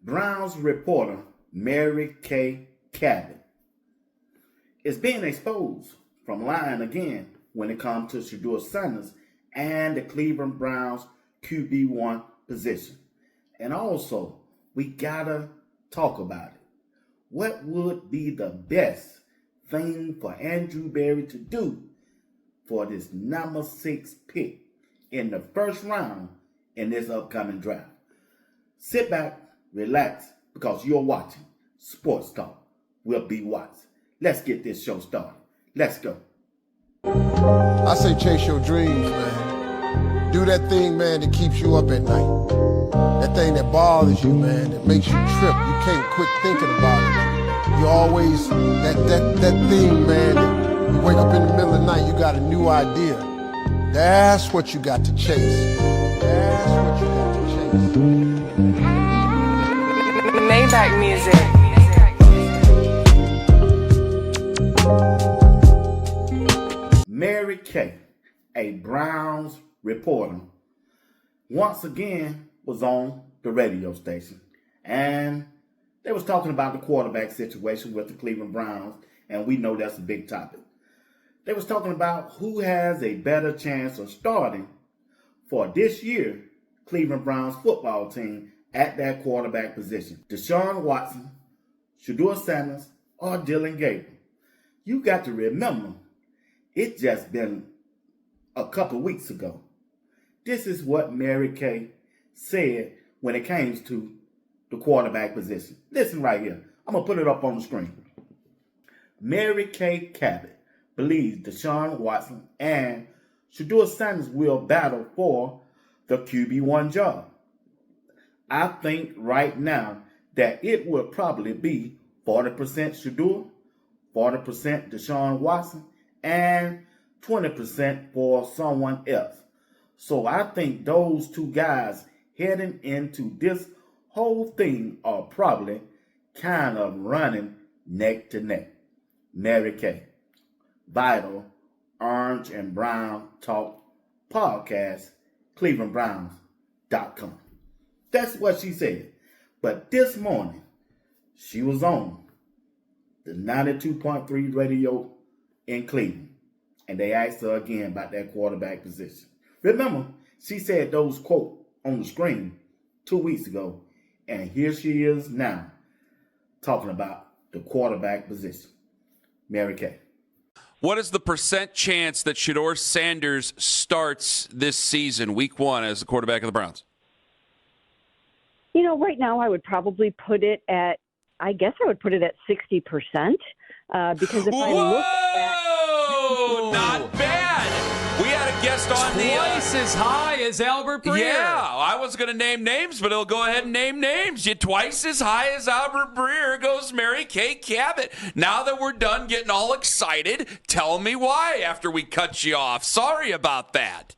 Browns reporter Mary Kay Cabot is being exposed from lying again when it comes to SHEDEUR Sanders and the Cleveland Browns QB1 position. And also, we gotta talk about it. What would be the best thing for Andrew Berry to do for this number 6 pick in the first round in this upcoming draft? Sit back, relax, because you're watching Sports Talk with BWatts. Let's get this show started. Let's go. I say chase your dreams, man. Do that thing, man, that keeps you up at night. That thing that bothers you, man, that makes you trip. You can't quit thinking about it. You always, that thing, man, that you wake up in the middle of the night, you got a new idea. That's what you got to chase. That's what you got to chase. Maybach music. Mary Kay, a Browns reporter, once again was on the radio station, and they was talking about the quarterback situation with the Cleveland Browns, and we know that's a big topic. They was talking about who has a better chance of starting for this year Cleveland Browns football team at that quarterback position. Deshaun Watson, SHEDEUR Sanders, or Dylan Gabriel. You got to remember, it just been a couple weeks ago. This is what Mary Kay said when it came to the quarterback position. Listen right here. I'm going to put it up on the screen. Mary Kay Cabot believes Deshaun Watson and SHEDEUR Sanders will battle for the QB1 job. I think right now that it will probably be 40% SHEDEUR, 40% Deshaun Watson, and 20% for someone else. So I think those two guys heading into this whole thing are probably kind of running neck to neck. Mary Kay, Vital, Orange and Brown Talk Podcast, ClevelandBrowns.com. That's what she said. But this morning, she was on the 92.3 radio in Cleveland, and they asked her again about that quarterback position. Remember, she said those quotes on the screen 2 weeks ago, and here she is now talking about the quarterback position. Mary Kay. What is the percent chance that SHEDEUR Sanders starts this season, week 1, as the quarterback of the Browns? You know, right now I would probably put it at, I guess I would put it at 60%. Because if I look at... Whoa! Not bad! We had a guest on twice as high as Albert Breer. Yeah, I was going to name names, but he'll go ahead and name names. You twice as high as Albert Breer goes Mary Kay Cabot. Now that we're done getting all excited, tell me why after we cut you off. Sorry about that.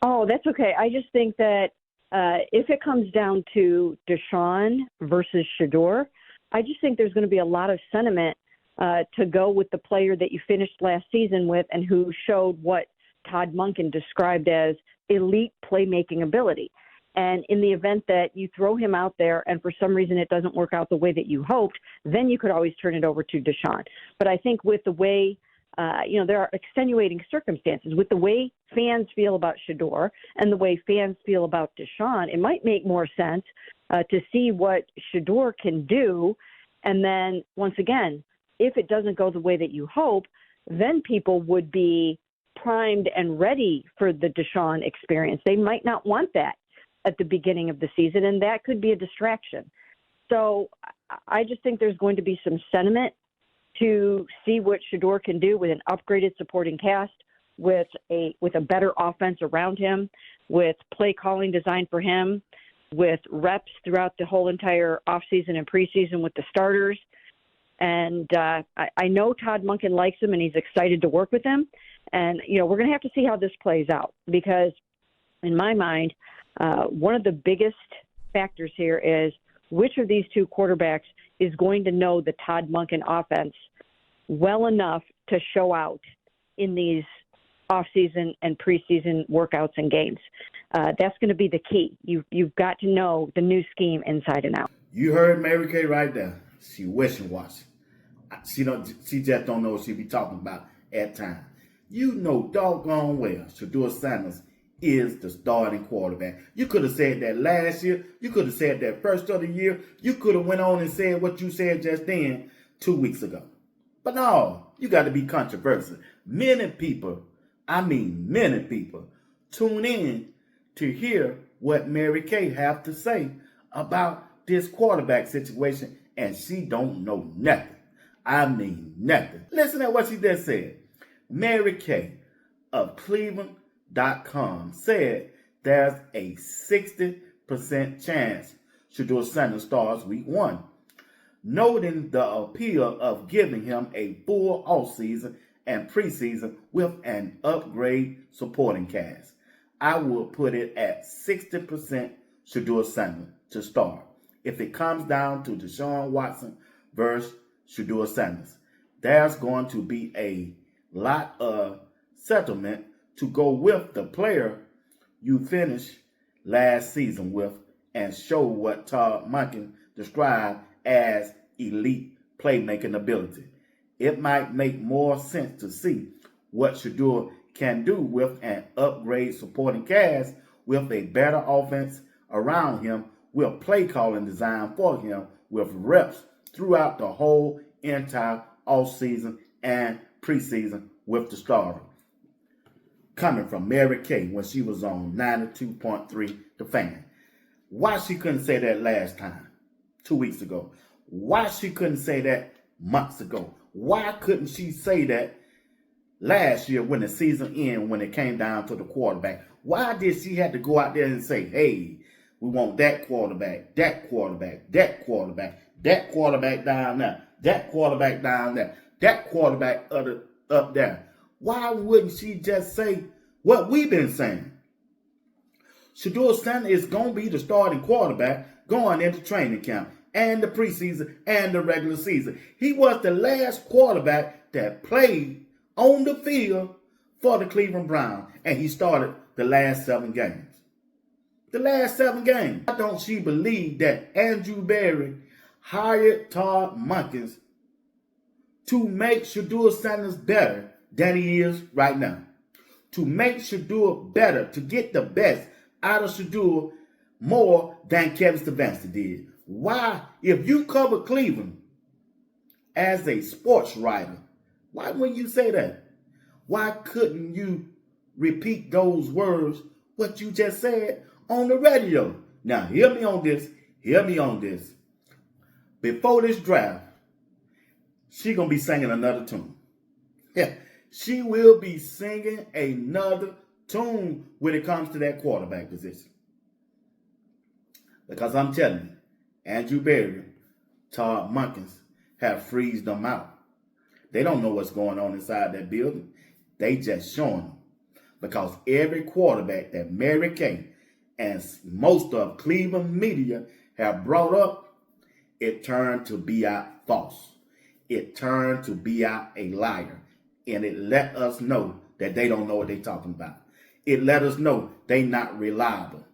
Oh, that's okay. I just think that if it comes down to Deshaun versus SHEDEUR, I just think there's going to be a lot of sentiment to go with the player that you finished last season with and who showed what Todd Monken described as elite playmaking ability. And in the event that you throw him out there and for some reason it doesn't work out the way that you hoped, then you could always turn it over to Deshaun. But I think with the way, there are extenuating circumstances. With the way fans feel about SHEDEUR and the way fans feel about Deshaun, it might make more sense to see what SHEDEUR can do. And then, once again, if it doesn't go the way that you hope, then people would be primed and ready for the Deshaun experience. They might not want that at the beginning of the season, and that could be a distraction. So I just think there's going to be some sentiment to see what SHEDEUR can do with an upgraded supporting cast, with a better offense around him, with play calling designed for him, with reps throughout the whole entire offseason and preseason with the starters. And I know Todd Monken likes him, and he's excited to work with him. And, we're going to have to see how this plays out because, in my mind, one of the biggest factors here is which of these two quarterbacks is going to know the Todd Monken offense well enough to show out in these offseason and preseason workouts and games. That's going to be the key. You've got to know the new scheme inside and out. You heard Mary Kay right there. She wishy-washy. She just don't know what she be talking about at times. You know doggone well SHEDEUR Sanders is the starting quarterback. You could have said that last year. You could have said that first of the year. You could have went on and said what you said just then 2 weeks ago. But no, you got to be controversial. Many people, tune in to hear what Mary Kay have to say about this quarterback situation, and she don't know nothing. Nothing. Listen to what she just said. Mary Kay of Cleveland.com said there's a 60% chance SHEDEUR Sanders starts week 1, noting the appeal of giving him a full offseason and preseason with an upgrade supporting cast. I would put it at 60% SHEDEUR Sanders to start. If it comes down to Deshaun Watson versus SHEDEUR Sanders, there's going to be a lot of settlement to go with the player you finished last season with and show what Todd Monken described as elite playmaking ability. It might make more sense to see what SHEDEUR can do with an upgrade supporting cast with a better offense around him, with play calling designed for him, with reps throughout the whole entire offseason and preseason with the starter. Coming from Mary Kay when she was on 92.3 The Fan. Why she couldn't say that last time, 2 weeks ago? Why she couldn't say that months ago? Why couldn't she say that last year when the season ended, when it came down to the quarterback? Why did she have to go out there and say, hey, we want that quarterback, that quarterback, that quarterback, that quarterback down there, that quarterback down there, that quarterback up there? Why wouldn't she just say what we've been saying? SHEDEUR Sanders is going to be the starting quarterback going into training camp and the preseason and the regular season. He was the last quarterback that played on the field for the Cleveland Browns, and he started the last 7 games. The last 7 games. Why don't she believe that Andrew Berry hired Todd Monken to make SHEDEUR Sanders better than he is right now? To make SHEDEUR better, to get the best out of SHEDEUR more than Kevin Stefanski did. Why, if you cover Cleveland as a sports writer, why wouldn't you say that? Why couldn't you repeat those words, what you just said, on the radio? Now, hear me on this. Before this draft, she going to be singing another tune. Yeah, she will be singing another tune when it comes to that quarterback position. Because I'm telling you, Andrew Berry, Todd Monken have freezed them out. They don't know what's going on inside that building. They just showing them. Because every quarterback that Mary Kay and most of Cleveland media have brought up, it turned to be out false. It turned to be out a liar. And it let us know that they don't know what they're talking about. It let us know they not reliable.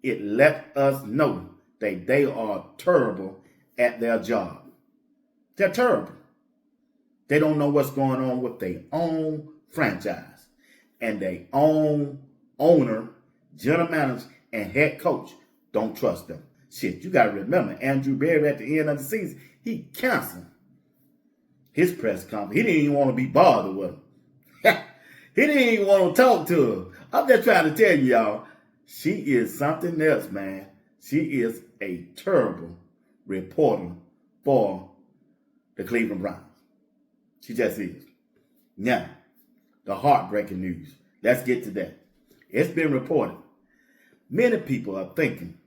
It let us know that they are terrible at their job. They're terrible. They don't know what's going on with their own franchise. And their own owner, general manager, and head coach don't trust them. Shit, you got to remember, Andrew Berry at the end of the season, he canceled his press conference. He didn't even want to be bothered with him. He didn't even want to talk to her. I'm just trying to tell you, y'all, she is something else, man. She is a terrible reporter for the Cleveland Browns. She just is. Now, the heartbreaking news. Let's get to that. It's been reported. Many people are thinking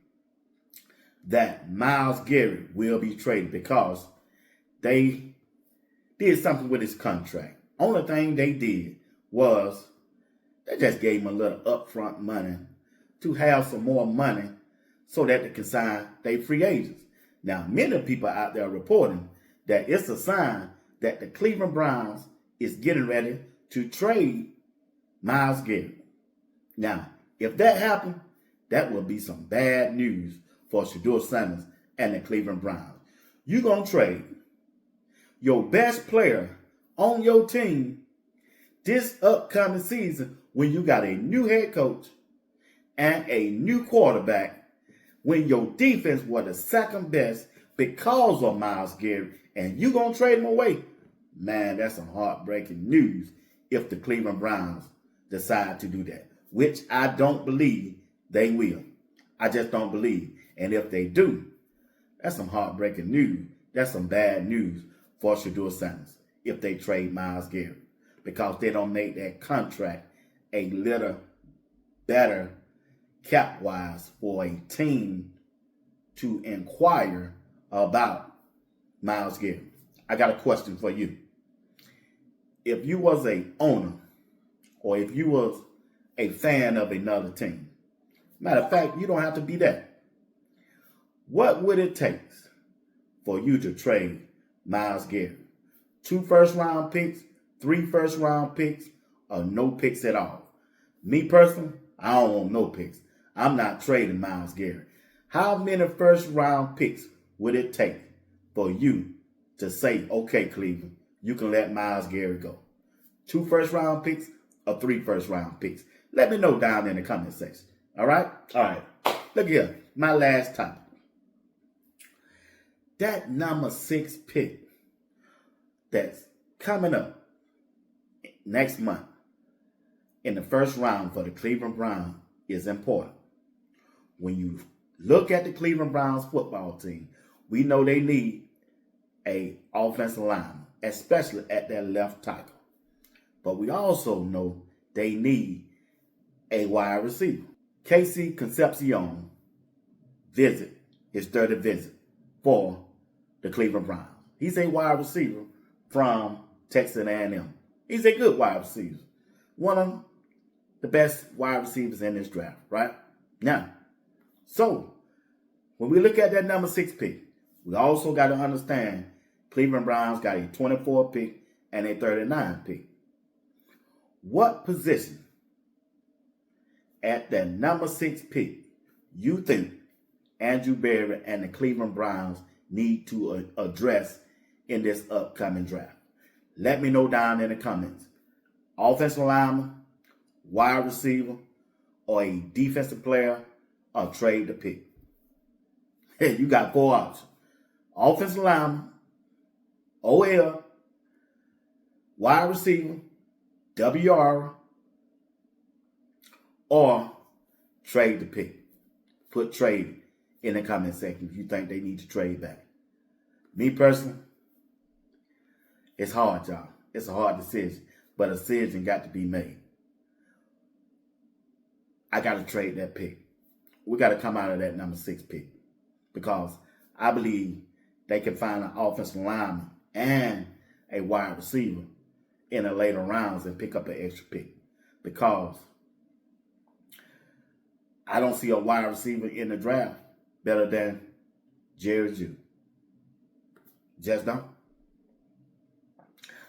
that Myles Garrett will be traded because they did something with his contract. Only thing they did was they just gave him a little upfront money to have some more money so that they can sign their free agents. Now, many people out there are reporting that it's a sign that the Cleveland Browns is getting ready to trade Myles Garrett. Now, if that happened, that would be some bad news for SHEDEUR Sanders and the Cleveland Browns. You're going to trade your best player on your team this upcoming season when you got a new head coach and a new quarterback, when your defense was the second best because of Myles Garrett, and you going to trade him away. Man, that's some heartbreaking news if the Cleveland Browns decide to do that, which I don't believe they will. I just don't believe. And if they do, that's some heartbreaking news. That's some bad news for SHEDEUR Sanders if they trade Myles Garrett, because they don't make that contract a little better cap-wise for a team to inquire about Myles Garrett. I got a question for you. If you was a owner, or if you was a fan of another team, matter of fact, you don't have to be that. What would it take for you to trade Myles Garrett? 2 first-round picks, 3 first-round picks, or no picks at all? Me personally, I don't want no picks. I'm not trading Myles Garrett. How many first-round picks would it take for you to say, okay, Cleveland, you can let Myles Garrett go? 2 first-round picks or 3 first-round picks? Let me know down in the comment section. All right? All right. Look here. My last topic. That number 6 pick that's coming up next month in the first round for the Cleveland Browns is important. When you look at the Cleveland Browns football team, we know they need an offensive lineman, especially at their left tackle. But we also know they need a wide receiver. Casey Concepcion his 30th visit for the Cleveland Browns. He's a wide receiver from Texas A&M. He's a good wide receiver. One of the best wide receivers in this draft, right? Now, so when we look at that number 6 pick, we also got to understand Cleveland Browns got a 24 pick and a 39 pick. What position at that number 6 pick you think Andrew Berry and the Cleveland Browns need to address in this upcoming draft? Let me know down in the comments. Offensive lineman, wide receiver, or a defensive player, or trade the pick. Hey, you got 4 options. Offensive lineman, OL, wide receiver, WR, or trade the pick. Put trade in the comment section if you think they need to trade back. Me personally, it's hard, y'all. It's a hard decision, but a decision got to be made. I got to trade that pick. We got to come out of that number 6 pick, because I believe they can find an offensive lineman and a wide receiver in the later rounds and pick up an extra pick, because I don't see a wide receiver in the draft better than Jerry Jeudy. Just don't.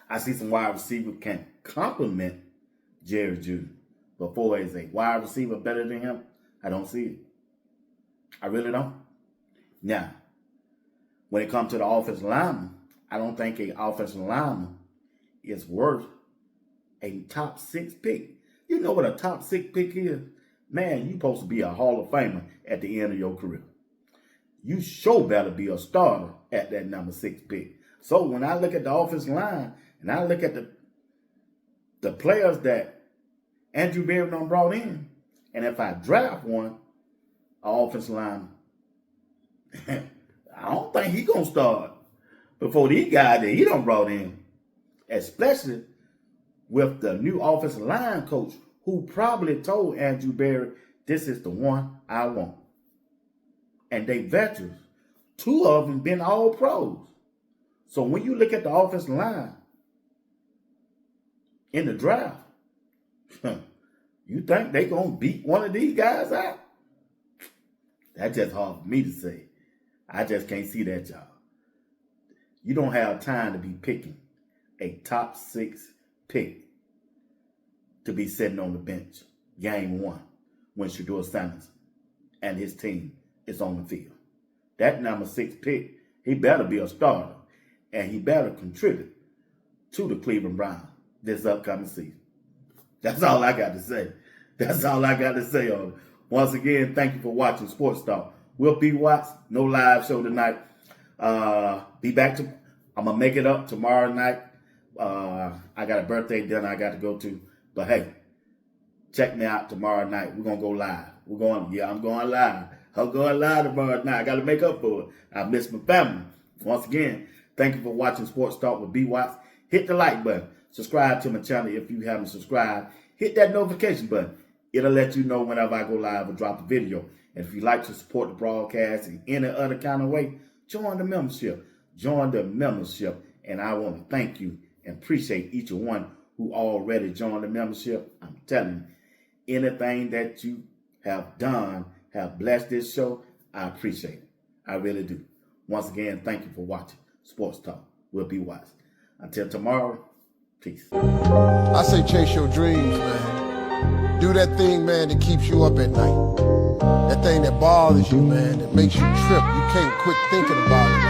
I see some wide receivers can complement Jerry Jeudy, but for as a wide receiver better than him, I don't see it. I really don't. Now, when it comes to the offensive lineman, I don't think an offensive lineman is worth a top 6 pick. You know what a top 6 pick is? Man, you're supposed to be a Hall of Famer at the end of your career. You sure better be a starter at that number 6 pick. So when I look at the offensive line and I look at the players that Andrew Berry done brought in, and if I draft one, an offensive lineman, I don't think he's going to start before these guys that he done brought in, especially with the new offensive line coach who probably told Andrew Berry, this is the one I want. And they veterans. 2 of them been all pros. So when you look at the offensive line in the draft, you think they going to beat one of these guys out? That's just hard for me to say. I just can't see that, y'all. You don't have time to be picking a top 6 pick to be sitting on the bench game 1 when SHEDEUR Sanders and his team is on the field. that number 6 pick, he better be a starter. And he better contribute to the Cleveland Browns this upcoming season. That's all I got to say. That's all I got to say on it. Once again, thank you for watching Sports Talk. We'll be Watts. No live show tonight. Be back I'm going to make it up tomorrow night. I got a birthday dinner I got to go to. But hey, check me out tomorrow night. We're going to go live. I'm going live. I'm going live tomorrow night. I got to make up for it. I miss my family. Once again, thank you for watching Sports Talk with BWatts. Hit the like button. Subscribe to my channel if you haven't subscribed. Hit that notification button. It'll let you know whenever I go live or drop a video. And if you'd like to support the broadcast in any other kind of way, join the membership. Join the membership. And I want to thank you and appreciate each one who already joined the membership. I'm telling you, anything that you have done, have blessed this show, I appreciate it. I really do. Once again, thank you for watching Sports Talk. We'll be Watts. Until tomorrow, peace. I say chase your dreams, man. Do that thing, man, that keeps you up at night. That thing that bothers you, man, that makes you trip. You can't quit thinking about it.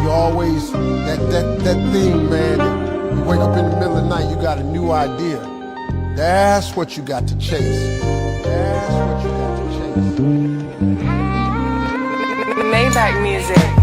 You always, that thing, man, that you wake up in the middle of the night, you got a new idea. That's what you got to chase. That's what you got to chase. Maybach music.